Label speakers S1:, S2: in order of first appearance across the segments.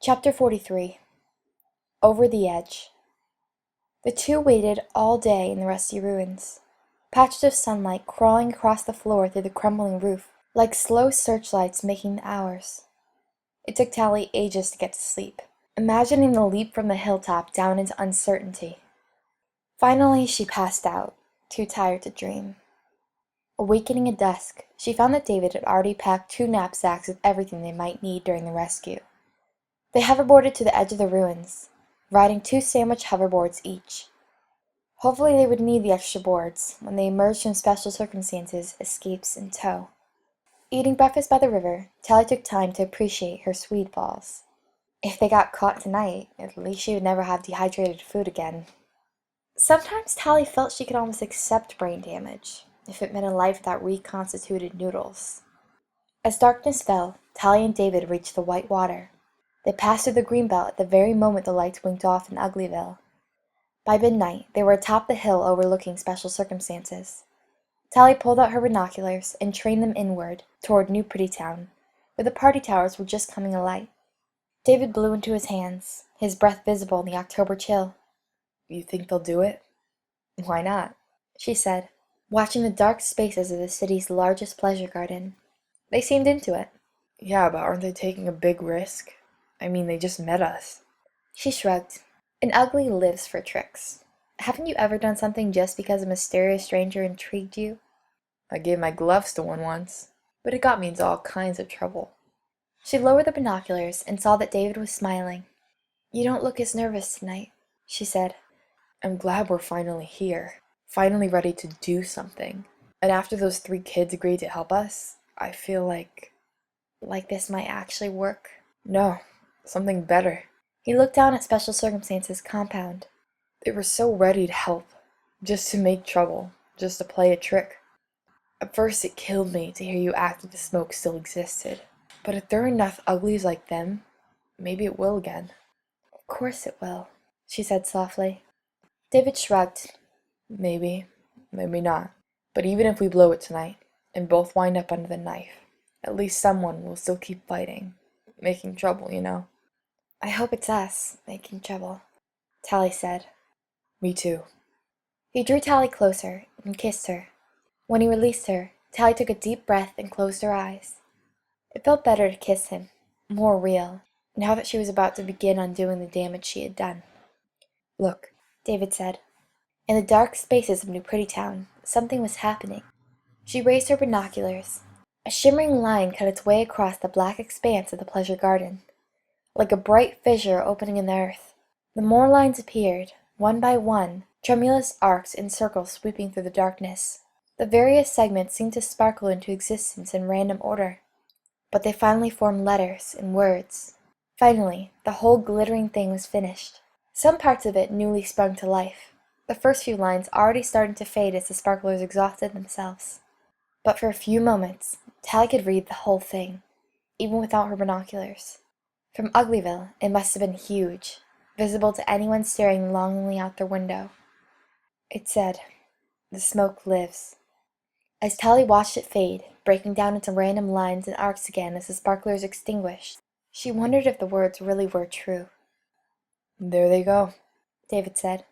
S1: Chapter 43. Over the Edge. The two waited all day in the rusty ruins, patches of sunlight crawling across the floor through the crumbling roof, like slow searchlights making the hours. It took Tally ages to get to sleep, imagining the leap from the hilltop down into uncertainty. Finally, she passed out, too tired to dream. Awakening at dusk, she found that David had already packed 2 knapsacks with everything they might need during the rescue. They hoverboarded to the edge of the ruins, riding 2 sandwich hoverboards each. Hopefully they would need the extra boards when they emerged from special circumstances, escapes in tow. Eating breakfast by the river, Tally took time to appreciate her swede balls. If they got caught tonight, at least she would never have dehydrated food again. Sometimes Tally felt she could almost accept brain damage, if it meant a life without reconstituted noodles. As darkness fell, Tally and David reached the white water. They passed through the greenbelt at the very moment the lights winked off in Uglyville. By midnight, they were atop the hill overlooking special circumstances. Tally pulled out her binoculars and trained them inward, toward New Prettytown, where the party towers were just coming alight. David blew into his hands, his breath visible in the October chill. "You think they'll do it?" "Why not?" she said, watching the dark spaces of the city's largest pleasure garden. They seemed into it.
S2: "Yeah, but aren't they taking a big risk? I mean, they just met us."
S1: She shrugged. An ugly lives for tricks. Haven't you ever done something just because a mysterious stranger intrigued you?
S2: I gave my gloves to one once, but it got me into all kinds of trouble.
S1: She lowered the binoculars and saw that David was smiling. "You don't look as nervous tonight," she said.
S2: I'm glad we're finally here, finally ready to do something. And after those 3 kids agreed to help us, I feel like
S1: This might actually work.
S2: No, something better.
S1: He looked down at Special Circumstances compound.
S2: They were so ready to help, just to make trouble, just to play a trick. At first it killed me to hear you act like the smoke still existed. But if there are enough uglies like them, maybe it will again.
S1: "Of course it will," she said softly. David shrugged.
S2: Maybe, maybe not. But even if we blow it tonight, and both wind up under the knife, at least someone will still keep fighting, making trouble, you know.
S1: "I hope it's us, making trouble," Tally said.
S2: Me too.
S1: He drew Tally closer and kissed her. When he released her, Tally took a deep breath and closed her eyes. It felt better to kiss him, more real, now that she was about to begin undoing the damage she had done.
S2: "Look,"
S1: David said. In the dark spaces of New Prettytown, something was happening. She raised her binoculars. A shimmering line cut its way across the black expanse of the pleasure garden, like a bright fissure opening in the earth. The more lines appeared, one by one, tremulous arcs in circles sweeping through the darkness. The various segments seemed to sparkle into existence in random order. But they finally formed letters and words. Finally, the whole glittering thing was finished. Some parts of it newly sprung to life, the first few lines already starting to fade as the sparklers exhausted themselves. But for a few moments, Tally could read the whole thing, even without her binoculars. From Uglyville, it must have been huge, visible to anyone staring longingly out their window. It said, "The smoke lives." As Tally watched it fade, breaking down into random lines and arcs again as the sparklers extinguished, she wondered if the words really were true.
S2: "There they go,"
S1: David said.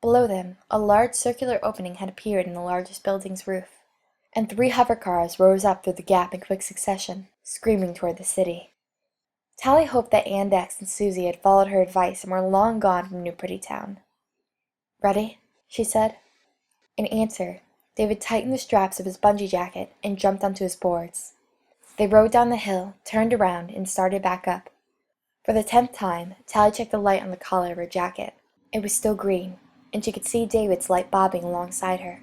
S1: Below them, a large circular opening had appeared in the largest building's roof, and 3 hover cars rose up through the gap in quick succession, screaming toward the city. Tally hoped that Andex and Susie had followed her advice and were long gone from New Prettytown. "Ready?" she said. In answer, David tightened the straps of his bungee jacket and jumped onto his boards. They rode down the hill, turned around, and started back up. For the 10th time, Tally checked the light on the collar of her jacket. It was still green, and she could see David's light bobbing alongside her.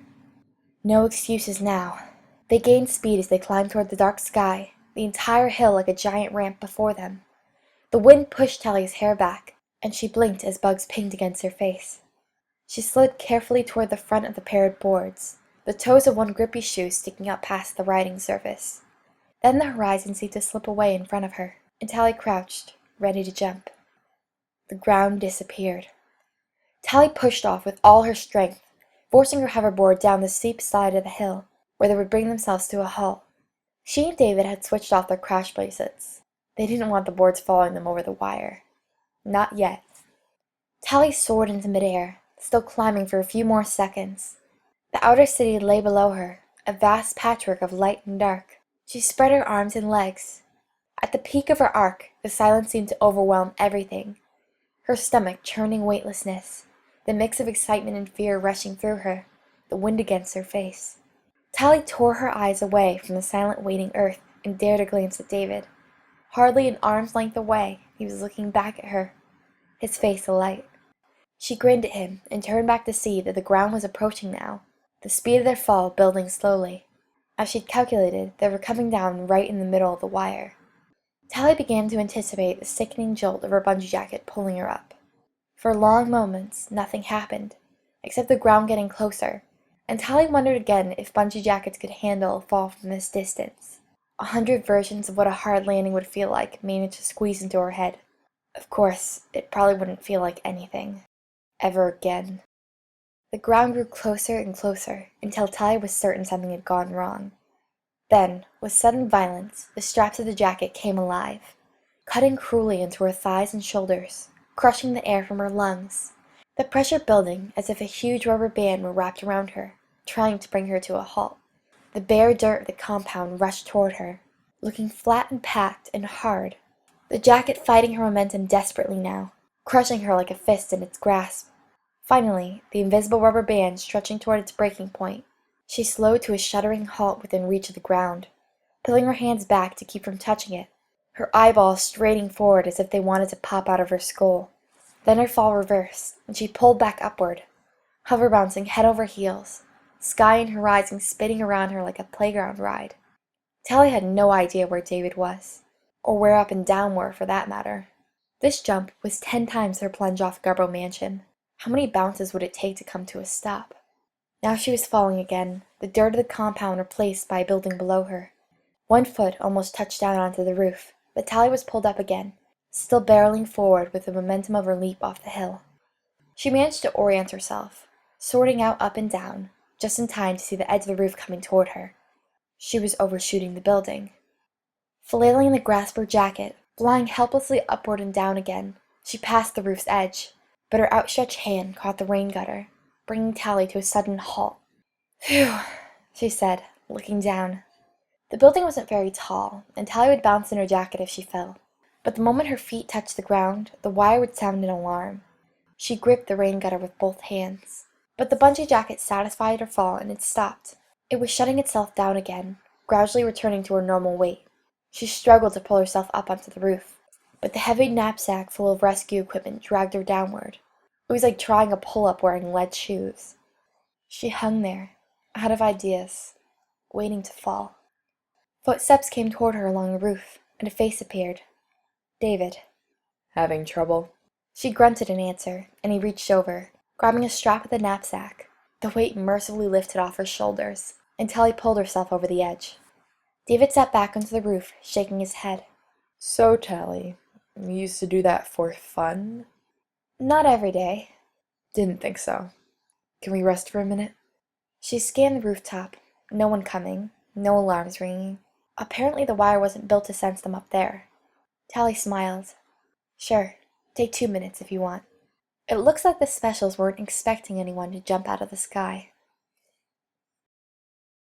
S1: No excuses now. They gained speed as they climbed toward the dark sky, the entire hill like a giant ramp before them. The wind pushed Tally's hair back, and she blinked as bugs pinged against her face. She slid carefully toward the front of the paired boards, the toes of one grippy shoe sticking out past the riding surface. Then the horizon seemed to slip away in front of her, and Tally crouched, ready to jump. The ground disappeared. Tally pushed off with all her strength, forcing her hoverboard down the steep side of the hill, where they would bring themselves to a halt. She and David had switched off their crash bracelets. They didn't want the boards following them over the wire. Not yet. Tally soared into midair, still climbing for a few more seconds. The outer city lay below her, a vast patchwork of light and dark. She spread her arms and legs. At the peak of her arc, the silence seemed to overwhelm everything. Her stomach churning weightlessness, the mix of excitement and fear rushing through her, the wind against her face. Tally tore her eyes away from the silent waiting earth and dared a glance at David. Hardly an arm's length away, he was looking back at her, his face alight. She grinned at him and turned back to see that the ground was approaching now, the speed of their fall building slowly. As she'd calculated, they were coming down right in the middle of the wire. Tally began to anticipate the sickening jolt of her bungee jacket pulling her up. For long moments, nothing happened, except the ground getting closer, and Tally wondered again if bungee jackets could handle a fall from this distance. 100 versions of what a hard landing would feel like managed to squeeze into her head. Of course, it probably wouldn't feel like anything. Ever again. The ground grew closer and closer, until Tally was certain something had gone wrong. Then, with sudden violence, the straps of the jacket came alive, cutting cruelly into her thighs and shoulders, crushing the air from her lungs, the pressure building as if a huge rubber band were wrapped around her, trying to bring her to a halt. The bare dirt of the compound rushed toward her, looking flat and packed and hard, the jacket fighting her momentum desperately now, crushing her like a fist in its grasp. Finally, the invisible rubber band stretching toward its breaking point, she slowed to a shuddering halt within reach of the ground, pulling her hands back to keep from touching it, her eyeballs straining forward as if they wanted to pop out of her skull. Then her fall reversed, and she pulled back upward, hover bouncing head over heels, sky and horizon spinning around her like a playground ride. Tally had no idea where David was, or where up and down were for that matter. This jump was 10 times her plunge off Garbo Mansion. How many bounces would it take to come to a stop? Now she was falling again, the dirt of the compound replaced by a building below her. One foot almost touched down onto the roof, but Tally was pulled up again, still barreling forward with the momentum of her leap off the hill. She managed to orient herself, sorting out up and down, just in time to see the edge of the roof coming toward her. She was overshooting the building. Flailing in the grasp of her jacket, flying helplessly upward and down again, she passed the roof's edge, but her outstretched hand caught the rain gutter, bringing Tally to a sudden halt. "Phew," she said, looking down. The building wasn't very tall, and Tally would bounce in her jacket if she fell. But the moment her feet touched the ground, the wire would sound an alarm. She gripped the rain gutter with both hands. But the bungee jacket satisfied her fall, and it stopped. It was shutting itself down again, gradually returning to her normal weight. She struggled to pull herself up onto the roof, but the heavy knapsack full of rescue equipment dragged her downward. It was like trying a pull-up wearing lead shoes. She hung there, out of ideas, waiting to fall. Footsteps came toward her along the roof, and a face appeared. David.
S2: Having trouble?
S1: She grunted in answer, and he reached over, grabbing a strap of the knapsack. The weight mercifully lifted off her shoulders, and Tally pulled herself over the edge. David sat back onto the roof, shaking his head.
S2: So, Tally, you used to do that for fun?
S1: Not every day.
S2: Didn't think so. Can we rest for a minute?
S1: She scanned the rooftop. No one coming, no alarms ringing. Apparently the wire wasn't built to sense them up there. Tally smiled. Sure, take 2 minutes if you want. It looks like the specials weren't expecting anyone to jump out of the sky.